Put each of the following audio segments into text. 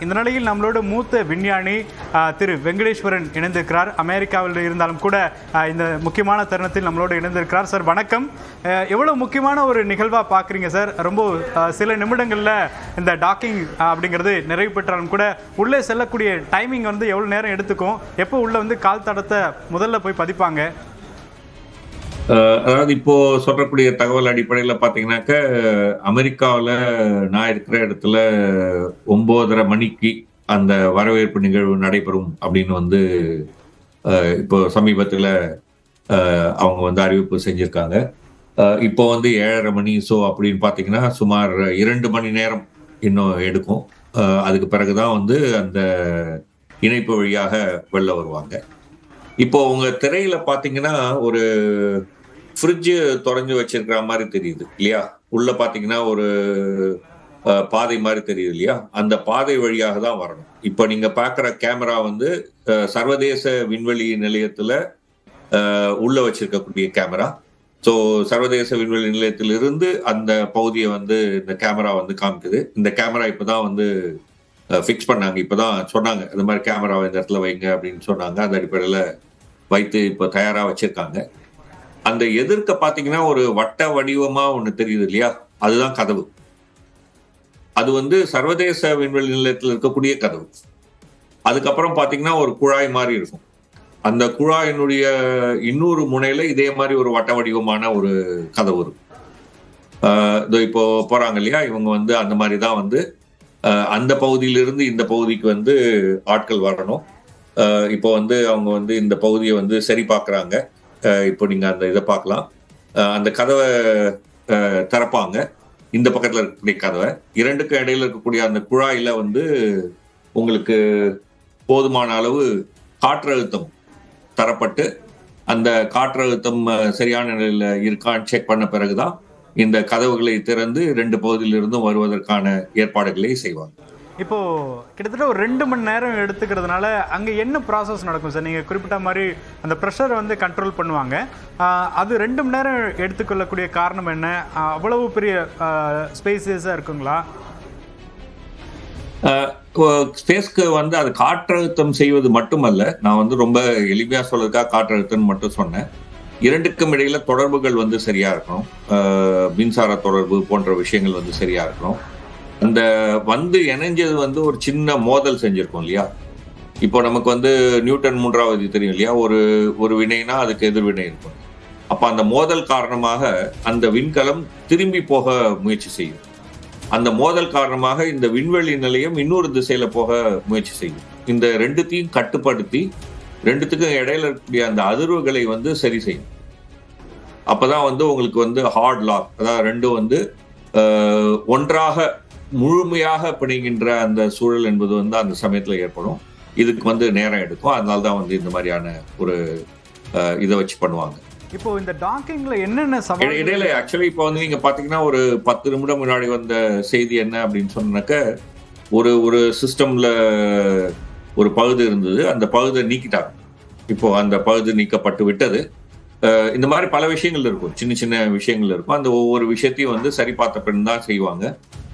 இந்த நிலையில் நம்மளோட மூத்த விஞ்ஞானி திரு வெங்கடேஸ்வரன் இணைந்திருக்கிறார். அமெரிக்காவில் இருந்தாலும் கூட இந்த முக்கியமான தருணத்தில் நம்மளோட இணைந்திருக்கிறார். சார் வணக்கம். எவ்வளோ முக்கியமான ஒரு நிகழ்வாக பார்க்குறீங்க சார்? ரொம்ப சில நிமிடங்களில் இந்த டாக்கிங் அப்படிங்கிறது நிறைவு பெற்றாலும் கூட உள்ளே செல்லக்கூடிய டைமிங் வந்து எவ்வளோ நேரம் எடுத்துக்கும்? எப்போ உள்ளே வந்து கால் தடத்தை முதல்ல போய் பதிப்பாங்க? அதாவது இப்போ சொல்லக்கூடிய தகவல் அடிப்படையில் பார்த்தீங்கன்னாக்க அமெரிக்காவில் நான் இருக்கிற இடத்துல 9:30 மணிக்கு அந்த வரவேற்பு நிகழ்வு நடைபெறும் அப்படின்னு வந்து இப்போ சமீபத்தில் அவங்க வந்து அறிவிப்பு செஞ்சிருக்காங்க. இப்போ வந்து 7:30 மணி. ஸோ அப்படின்னு பார்த்தீங்கன்னா சுமார் 2 மணி நேரம் இன்னும் எடுக்கும். அதுக்கு பிறகுதான் வந்து அந்த இணைப்பு வழியாக வெளில வருவாங்க. இப்போ உங்க திரையில பாத்தீங்கன்னா ஒரு ஃப்ரிட்ஜ் தொடர்ந்து வச்சிருக்கிற மாதிரி தெரியுது இல்லையா? உள்ள பாத்தீங்கன்னா ஒரு பாதை மாதிரி தெரியுது இல்லையா? அந்த பாதை வழியாக தான் வரணும். இப்போ நீங்க பாக்குற கேமரா வந்து சர்வதேச விண்வெளி நிலையத்துல உள்ள வச்சிருக்கக்கூடிய கேமரா. ஸோ சர்வதேச விண்வெளி நிலையத்திலிருந்து அந்த பகுதியை வந்து இந்த கேமரா வந்து காமிக்குது. இந்த கேமரா இப்பதான் வந்து ஃபிக்ஸ் பண்ணாங்க. இப்பதான் சொன்னாங்க இந்த மாதிரி கேமராவை இந்த இடத்துல வைங்க அப்படின்னு சொன்னாங்க. அந்த அடிப்படையில் வைத்து இப்போ தயாரா வச்சிருக்காங்க. அந்த எதிர்க்க பாத்தீங்கன்னா ஒரு வட்ட வடிவமா ஒண்ணு தெரியுது இல்லையா? அதுதான் கதவு. அது வந்து சர்வதேச விண்வெளி நிலையத்தில் இருக்கக்கூடிய கதவு. அதுக்கப்புறம் பாத்தீங்கன்னா ஒரு குழாய் மாதிரி இருக்கும். அந்த குழாயினுடைய இன்னொரு முனையில இதே மாதிரி ஒரு வட்ட வடிவமான ஒரு கதவு இருக்கும். இப்போ போறாங்க இல்லையா? இவங்க வந்து அந்த மாதிரி தான் வந்து அந்த பகுதியிலிருந்து இந்த பகுதிக்கு வந்து ஆட்கள் வரணும். இப்போ வந்து அவங்க வந்து இந்த பகுதியை வந்து சரி பார்க்குறாங்க. இப்போ நீங்க அந்த இதை பார்க்கலாம். அந்த கதவை திறப்பாங்க. இந்த பக்கத்தில் இருக்கக்கூடிய கதவை, இரண்டுக்கும் இடையில இருக்கக்கூடிய அந்த குழாயில வந்து உங்களுக்கு போதுமான அளவு காற்றழுத்தம் தரப்பட்டு அந்த காற்றழுத்தம் சரியான நிலையில இருக்கான்னு செக் பண்ண பிறகுதான் இந்த கதவுகளை திறந்து 2 பகுதியிலிருந்தும் வருவதற்கான ஏற்பாடுகளை செய்வாங்க. இப்போ கிட்டத்தட்ட ஒரு 2 மணி நேரம் எடுத்துக்கிறதுனால அங்கே என்ன ப்ராசஸ் நடக்கும் சார்? நீங்கள் குறிப்பிட்ட மாதிரி அந்த ப்ரெஷரை வந்து கண்ட்ரோல் பண்ணுவாங்க. அது 2 மணி நேரம் எடுத்துக்கொள்ளக்கூடிய காரணம் என்ன? அவ்வளவு பெரிய ஸ்பேசியஸாக இருக்குங்களா? ஸ்பேஸ்க்கு வந்து அது காற்றழுத்தம் செய்வது மட்டுமல்ல. நான் வந்து ரொம்ப எளிமையா சொல்றதுக்காக காற்றழுத்தம் மட்டும் சொன்னேன். இரண்டுக்கும் இடையில தொடர்புகள் வந்து சரியா இருக்கணும். மின்சார தொடர்பு போன்ற விஷயங்கள் வந்து சரியா இருக்கணும். அந்த வந்து இணைஞ்சது வந்து ஒரு சின்ன மோதல் செஞ்சிருக்கோம் இல்லையா? இப்போ நமக்கு வந்து நியூட்டன் 3ஆம் விதி தெரியும் இல்லையா? ஒரு வினைனா அதுக்கு எதிர்வினை இருக்கும். அப்ப அந்த மோதல் காரணமாக அந்த விண்கலம் திரும்பி போக முயற்சி செய்யும். அந்த மோதல் காரணமாக இந்த விண்வெளி நிலையம் இன்னொரு திசையில போக முயற்சி செய்யும். இந்த ரெண்டுத்தையும் கட்டுப்படுத்தி 2த்துக்கும் இடையில இருக்கக்கூடிய அந்த அதிர்வுகளை வந்து சரி செய்யும். அப்பதான் வந்து உங்களுக்கு வந்து ஹார்ட் லாக், அதாவது 2 வந்து ஒன்றாக முழுமையாக பிணைகின்ற அந்த சூழல் என்பது வந்து அந்த சமயத்துல ஏற்படும். இதுக்கு வந்து நேரம் எடுக்கும். அதனால்தான் வந்து இந்த மாதிரியான ஒரு இதை வச்சு பண்ணுவாங்க. இப்போ இந்த டாக்கிங்ல என்னென்ன சவால் இடையில ஆக்சுவலி இப்போ வந்து நீங்க பாத்தீங்கன்னா ஒரு 10 நிமிடம் முன்னாடி வந்த செய்தி என்ன அப்படின்னு சொன்னாக்க, ஒரு சிஸ்டம்ல ஒரு பழுது இருந்தது. அந்த பழுதை நீக்கிட்டாங்க. இப்போ அந்த பழுது நீக்கப்பட்டு விட்டது. இந்த மாதிரி பல விஷயங்கள் இருக்கும். சின்ன சின்ன விஷயங்கள் இருக்கும். அந்த ஒவ்வொரு விஷயத்தையும் வந்து சரி பார்த்த பின் தான் செய்வாங்க.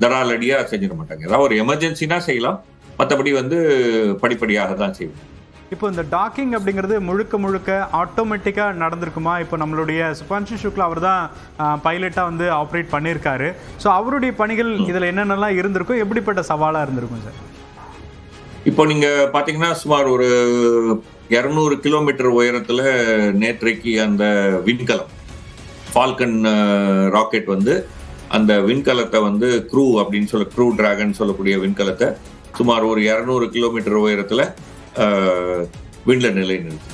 தடாலடியா செஞ்சிட மாட்டாங்க. ஏதாவது ஒரு எமர்ஜென்சினா செய்யலாம். மற்றபடி வந்து படிப்படியாக தான் செய்வோம். இப்போ இந்த டாக்கிங் அப்படிங்கிறது முழுக்க ஆட்டோமேட்டிக்காக நடந்திருக்குமா? இப்போ நம்மளுடைய சுபான்ஷு சுக்லா அவர் தான் பைலட்டாக வந்து ஆப்ரேட் பண்ணியிருக்காரு. ஸோ அவருடைய பணிகள் இதில் என்னென்னலாம் இருந்திருக்கும்? எப்படிப்பட்ட சவாலாக இருந்திருக்கும் சார்? இப்போ நீங்க பாத்தீங்கன்னா சுமார் ஒரு 200 கிலோமீட்டர் உயரத்துல நேற்றைக்கு அந்த விண்கலம் ஃபால்கன் ராக்கெட் வந்து அந்த விண்கலத்தை வந்து க்ரூ டிராகன் சொல்லக்கூடிய விண்கலத்தை சுமார் ஒரு 200 கிலோமீட்டர் உயரத்துல விண்ல நிலைநிறுத்தி,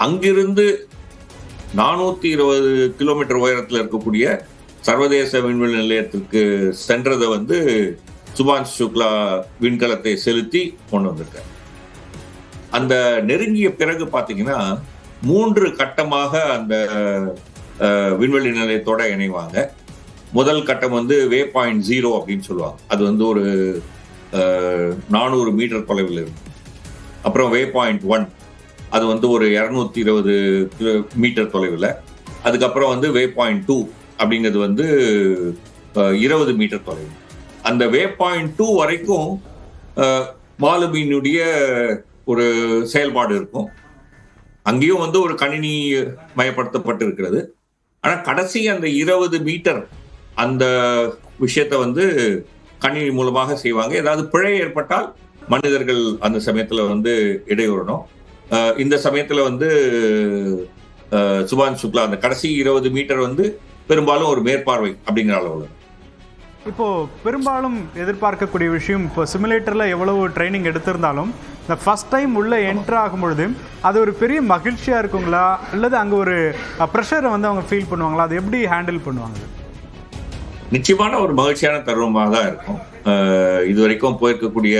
அங்கிருந்து 420 கிலோமீட்டர் உயரத்துல இருக்கக்கூடிய சர்வதேச விண்வெளி நிலையத்திற்கு சென்றதை வந்து சுபான்ஷு சுக்லா விண்கலத்தை செலுத்தி கொண்டு வந்திருக்காரு. அந்த நெருங்கிய பிறகு பாத்தீங்கன்னா 3 கட்டமாக அந்த விண்வெளி நிலையத்தோட இணைவாங்க. முதல் கட்டம் வந்து வே பாயிண்ட் 0 அப்படின்னு சொல்லுவாங்க. அது வந்து ஒரு 400 மீட்டர் தொலைவில் இருக்கும். அப்புறம் வே பாயிண்ட் 1 அது வந்து ஒரு 220 மீட்டர் தொலைவில். அதுக்கப்புறம் வந்து வே பாயிண்ட் 2 அப்படிங்கிறது வந்து 20 மீட்டர் தொலைவில். அந்த வே பாயிண்ட் 2 வரைக்கும் மாலுமியினுடைய ஒரு செயல்பாடு இருக்கும். அங்கேயும் வந்து ஒரு கணினி மயப்படுத்தப்பட்டு இருக்கிறது. ஆனா கடைசி அந்த 20 மீட்டர் அந்த விஷயத்த வந்து கணினி மூலமாக செய்வாங்க. ஏதாவது பிழை ஏற்பட்டால் மனிதர்கள் அந்த சமயத்துல வந்து இடையூறணும். இந்த சமயத்துல வந்து சுபான் சுக்லா அந்த கடைசி 20 மீட்டர் வந்து பெரும்பாலும் ஒரு மேற்பார்வை அப்படிங்கிற அளவுல. இப்போ பெரும்பாலும் எதிர்பார்க்கக்கூடிய விஷயம், இப்போ சிமுலேட்டர்ல எவ்வளவு ட்ரைனிங் எடுத்திருந்தாலும் இந்த ஃபர்ஸ்ட் டைம் உள்ள என்ட்ரு ஆகும் பொழுது அது ஒரு பெரிய மகிழ்ச்சியா இருக்குங்களா, அல்லது அங்கே ஒரு ப்ரெஷரை வந்து அவங்க ஃபீல் பண்ணுவாங்களா? அது எப்படி ஹேண்டில் பண்ணுவாங்க? நிச்சயமான ஒரு மகிழ்ச்சியான தருணமாக தான் இருக்கும். இது வரைக்கும் போயிருக்கக்கூடிய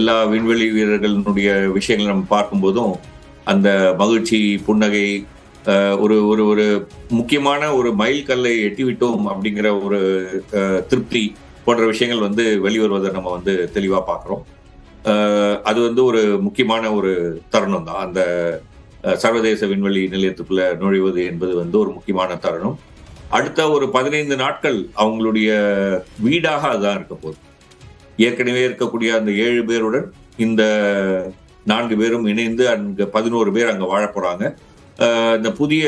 எல்லா விண்வெளி வீரர்களுடைய விஷயங்களை நம்ம பார்க்கும்போதும் அந்த மகிழ்ச்சி, புன்னகை, ஒரு ஒரு ஒரு முக்கியமான ஒரு மைல் கல்லை எட்டிவிட்டோம் அப்படிங்கிற ஒரு திருப்தி போன்ற விஷயங்கள் வந்து வெளிவருவதை நம்ம வந்து தெளிவா பார்க்கிறோம். அது வந்து ஒரு முக்கியமான ஒரு தருணம் தான். அந்த சர்வதேச விண்வெளி நிலையத்துக்குள்ள நுழைவது என்பது வந்து ஒரு முக்கியமான தருணம். அடுத்த ஒரு 15 நாட்கள் அவங்களுடைய வீடாக அதுதான் இருக்க போகுது. ஏற்கனவே இருக்கக்கூடிய அந்த 7 பேருடன் இந்த 4 பேரும் இணைந்து அங்க 11 பேர் அங்க வாழ போறாங்க. இந்த புதிய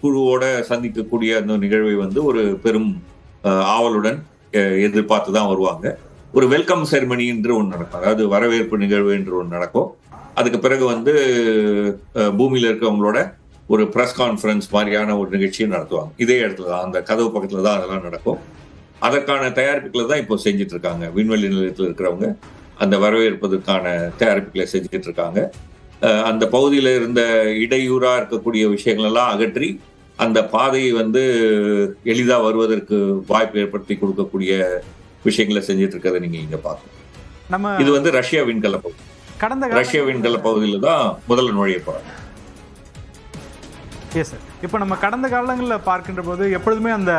குழுவோட சந்திக்கக்கூடிய அந்த நிகழ்வை வந்து ஒரு பெரும் ஆவலுடன் எதிர்பார்த்து தான் வருவாங்க. ஒரு வெல்கம் செரிமனி என்று ஒன்று நடக்கும், அதாவது வரவேற்பு நிகழ்வு என்று ஒன்று நடக்கும். அதுக்கு பிறகு வந்து பூமியில இருக்கவங்களோட ஒரு பிரஸ் கான்ஃபரன்ஸ் மாதிரியான ஒரு நிகழ்ச்சியும் நடத்துவாங்க. இதே இடத்துல தான், அந்த கதவு பக்கத்துல தான் அதெல்லாம் நடக்கும். அதற்கான தயாரிப்புகளை தான் இப்போ செஞ்சுட்டு இருக்காங்க. விண்வெளி நிலையத்தில் இருக்கிறவங்க அந்த வரவேற்பதற்கான தயாரிப்புகளை செஞ்சுட்டு இருக்காங்க. அந்த பகுதியில இருந்த இடையூறா இருக்கக்கூடிய விஷயங்கள் எல்லாம் அகற்றி அந்த பாதையை வந்து எளிதா வருவதற்கு வாய்ப்பு ஏற்படுத்தி கொடுக்கக்கூடிய விஷயங்களை செஞ்சுட்டு இருக்கிறத நீங்க இங்க பார்க்கணும். இது வந்து ரஷ்யா விண்கல பகுதி. ரஷ்யா விண்கல பகுதியில தான் முதல்ல நுழைய போறாங்க. Yes sir. இப்போ நம்ம கடந்த காலங்களில் பார்க்கின்ற போது எப்பொழுதுமே அந்த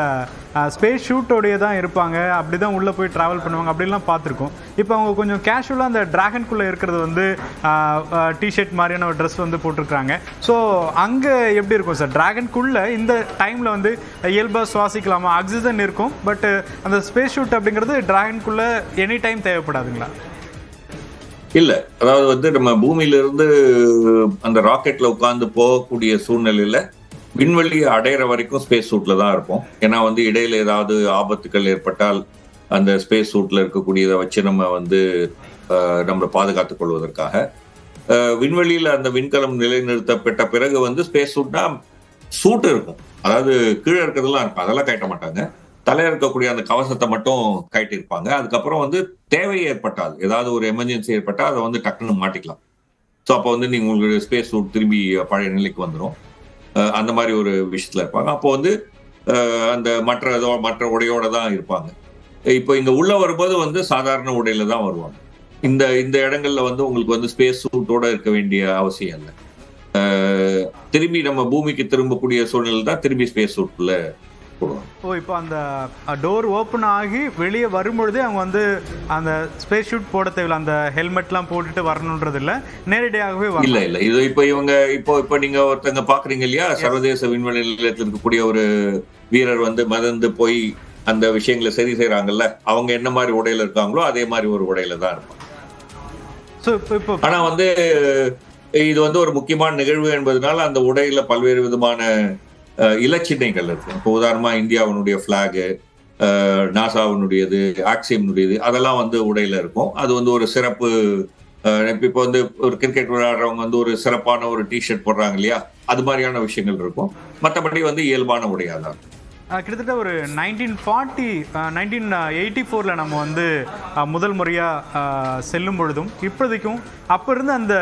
ஸ்பேஸ் ஷூட்டோடைய தான் இருப்பாங்க, அப்படி தான் உள்ளே போய் ட்ராவல் பண்ணுவாங்க, அப்படிலாம் பார்த்துருக்கோம். இப்போ அவங்க கொஞ்சம் கேஷுவலாக அந்த டிராகனுக்குள்ளே இருக்கிறது வந்து டிஷர்ட் மாதிரியான ஒரு ட்ரெஸ் வந்து போட்டிருக்காங்க. ஸோ அங்கே எப்படி இருக்கும் சார்? டிராகனுக்குள்ளே இந்த டைமில் வந்து இயல்பாக சுவாசிக்கலாமா? ஆக்சிஜன் இருக்கும், பட் அந்த ஸ்பேஸ் ஷூட் அப்படிங்கிறது டிராகனுக்குள்ளே எனி டைம் தேவைப்படாதுங்களா? இல்ல, அதாவது வந்து நம்ம பூமியில இருந்து அந்த ராக்கெட்ல உட்கார்ந்து போகக்கூடிய சூழ்நிலையில விண்வெளியை அடையிற வரைக்கும் ஸ்பேஸ் சூட்ல தான் இருப்போம். ஏன்னா வந்து இடையில ஏதாவது ஆபத்துக்கள் ஏற்பட்டால் அந்த ஸ்பேஸ் சூட்ல இருக்கக்கூடியதை வச்சு நம்ம வந்து நம்மளை பாதுகாத்துக் கொள்வதற்காக விண்வெளியில அந்த விண்கலம் நிலைநிறுத்தப்பட்ட பிறகு வந்து ஸ்பேஸ் சூட்னா சூட் இருக்கும், அதாவது கீழே இருக்கிறதுலாம் இருக்கும், அதெல்லாம் கட்ட மாட்டாங்க. தலையில இருக்கக்கூடிய அந்த கவசத்தை மட்டும் கட்டி இருப்பாங்க. அதுக்கப்புறம் வந்து தேவை ஏற்பட்டால், ஏதாவது ஒரு எமர்ஜென்சி ஏற்பட்டால் அதை வந்து டக்குன்னு மாட்டிக்கலாம். ஸோ அப்போ வந்து நீங்க உங்களுக்கு ஸ்பேஸ் சூட் திரும்பி பழைய நிலைக்கு வந்துடும். அந்த மாதிரி ஒரு விஷயத்துல இருப்பாங்க. அப்போ வந்து அந்த மற்ற உடையோட தான் இருப்பாங்க. இப்போ இங்க உள்ள வரும்போது வந்து சாதாரண உடையில தான் வருவாங்க. இந்த இந்த இடங்கள்ல வந்து உங்களுக்கு வந்து ஸ்பேஸ் சூட்டோட இருக்க வேண்டிய அவசியம் இல்லை. திரும்பி நம்ம பூமிக்கு திரும்பக்கூடிய சூழ்நிலை தான் திரும்பி ஸ்பேஸ் சூட்ல போடுவாங்க. இப்போ அந்த டோர் ஓப்பன் ஆகி வெளியே வரும்பொழுதே அவங்க வந்து அந்த ஸ்பேஸ் ஷூட் போட தேவையில்லை, அந்த ஹெல்மெட்லாம் போட்டுட்டு வரணுன்றது இல்லை, நேரடியாகவே இல்ல இது இப்போ இவங்க இப்போ நீங்க ஒருத்தங்க பாக்குறீங்க இல்லையா, சர்வதேச விண்வெளி நிலையத்தில் இருக்கக்கூடிய ஒரு வீரர் வந்து மதந்து போய் அந்த விஷயங்களை சரி செய்யறாங்கல்ல, அவங்க என்ன மாதிரி உடையில இருக்காங்களோ அதே மாதிரி ஒரு உடையில தான் இருப்பாங்க. ஆனா வந்து இது வந்து ஒரு முக்கியமான நிகழ்வு என்பதனால அந்த உடையில பல்வேறு விதமான இலச்சினைகள் இருக்கு. இப்போ உதாரணமா இந்தியாவினுடைய பிளாகு, நாசாவினுடையது, ஆக்சியம்னுடையது, அதெல்லாம் வந்து உடையில இருக்கும். அது வந்து ஒரு சிறப்பு. இப்போ வந்து ஒரு கிரிக்கெட் விளையாடுறவங்க வந்து ஒரு சிறப்பான ஒரு டிஷர்ட் போடுறாங்க இல்லையா, அது மாதிரியான விஷயங்கள் இருக்கும். மற்றபடி வந்து இயல்பான உடையாதான். கிட்டத்தட்ட ஒரு 1984 நம்ம வந்து முதல் முறையாக செல்லும் பொழுதும் இப்போதைக்கும் அப்போ இருந்த அந்த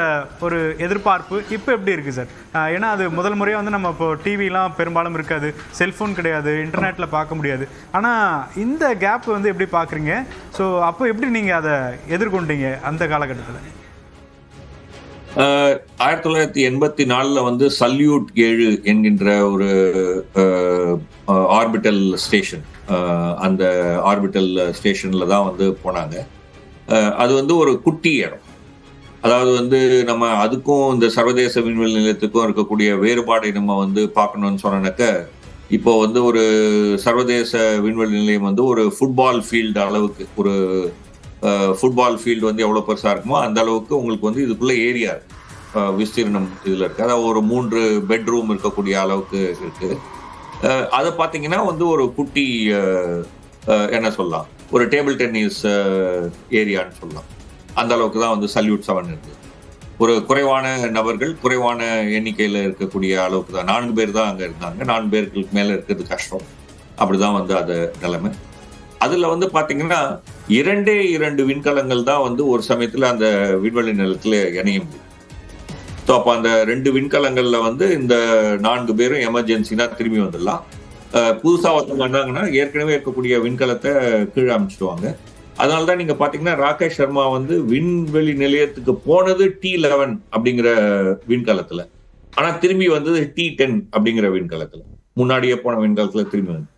ஒரு எதிர்பார்ப்பு இப்போ எப்படி இருக்குது சார்? ஏன்னா அது முதல் முறையாக வந்து நம்ம இப்போ டிவிலாம் பெரும்பாலும் இருக்காது, செல்ஃபோன் கிடையாது, இன்டர்நெட்டில் பார்க்க முடியாது. ஆனால் இந்த கேப் வந்து எப்படி பார்க்குறீங்க? ஸோ அப்போ எப்படி நீங்கள் அதை எதிர்கொண்டீங்க அந்த காலகட்டத்தில்? 1984 வந்து சல்யூட் 7 என்கின்ற ஒரு ஆர்பிட்டல் ஸ்டேஷன், அந்த ஆர்பிட்டல் ஸ்டேஷன்ல தான் வந்து போனாங்க. அது வந்து ஒரு குட்டி இடம். அதாவது வந்து நம்ம அதுக்கும் இந்த சர்வதேச விண்வெளி நிலையத்துக்கும் இருக்கக்கூடிய வேறுபாடை நம்ம வந்து பார்க்கணும்னு சொன்னாக்க, இப்போ வந்து ஒரு சர்வதேச விண்வெளி நிலையம் வந்து ஒரு ஃபுட்பால் ஃபீல்டு அளவுக்கு, ஒரு ஃபுட்பால் ஃபீல்டு வந்து எவ்வளவு பெருசா இருக்குமோ அந்த அளவுக்கு உங்களுக்கு வந்து இதுக்குள்ள ஏரியா விஸ்தீர்ணம் இதுல இருக்கு. அதாவது ஒரு 3 பெட்ரூம் இருக்கக்கூடிய அளவுக்கு இருக்கு. அதை பார்த்தீங்கன்னா வந்து ஒரு குட்டி என்ன சொல்லலாம், ஒரு டேபிள் டென்னிஸ் ஏரியான்னு சொல்லலாம். அந்த அளவுக்கு தான் வந்து சல்யூட் 7 இருக்கு. ஒரு குறைவான நபர்கள், குறைவான எண்ணிக்கையில இருக்கக்கூடிய அளவுக்கு தான். 4 பேர் தான் அங்க இருந்தாங்க. 4 பேருக்கு மேல இருக்கிறது கஷ்டம். அப்படிதான் வந்து அது நிலைமை. அதுல வந்து பாத்தீங்கன்னா 2 விண்கலங்கள் தான் வந்து ஒரு சமயத்துல அந்த விண்வெளி நிலையத்துல இணைய முடியும். ஸோ அப்ப அந்த 2 விண்கலங்கள்ல வந்து இந்த 4 பேரும் எமர்ஜென்சினா திரும்பி வந்துடலாம். புதுசா ஒருத்தவங்க வந்தாங்கன்னா ஏற்கனவே இருக்கக்கூடிய விண்கலத்தை கீழே அமைச்சிடுவாங்க. அதனாலதான் நீங்க பாத்தீங்கன்னா ராகேஷ் சர்மா வந்து விண்வெளி நிலையத்துக்கு போனது T11 அப்படிங்கிற விண்கலத்துல, ஆனா திரும்பி வந்தது T10 அப்படிங்கிற விண்கலத்துல. முன்னாடியே போன விண்கலத்துல திரும்பி வந்து